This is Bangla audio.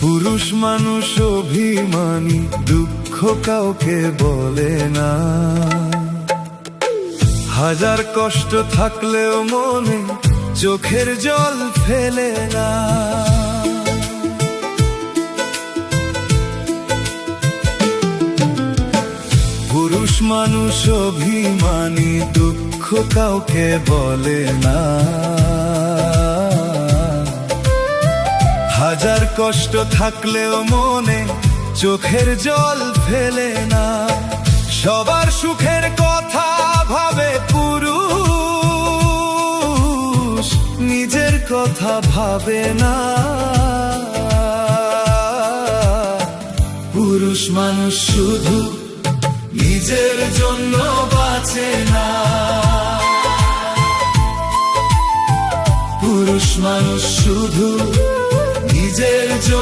পুরুষ মানুষ অভিমানী, দুঃখ কাউকে বলে না। হাজার কষ্ট থাকলেও মনে চোখের জল ফেলে না। পুরুষ মানুষ অভিমানী, দুঃখ কাউকে বলে না। হাজার কষ্ট থাকলেও মনে চোখের জল ফেলে না। সবার সুখের কথা ভাবে পুরুষ, নিজের কথা ভাবে না। পুরুষ মানুষ শুধু নিজের জন্য বাঁচে না। পুরুষ মানুষ শুধু নিজের জন্য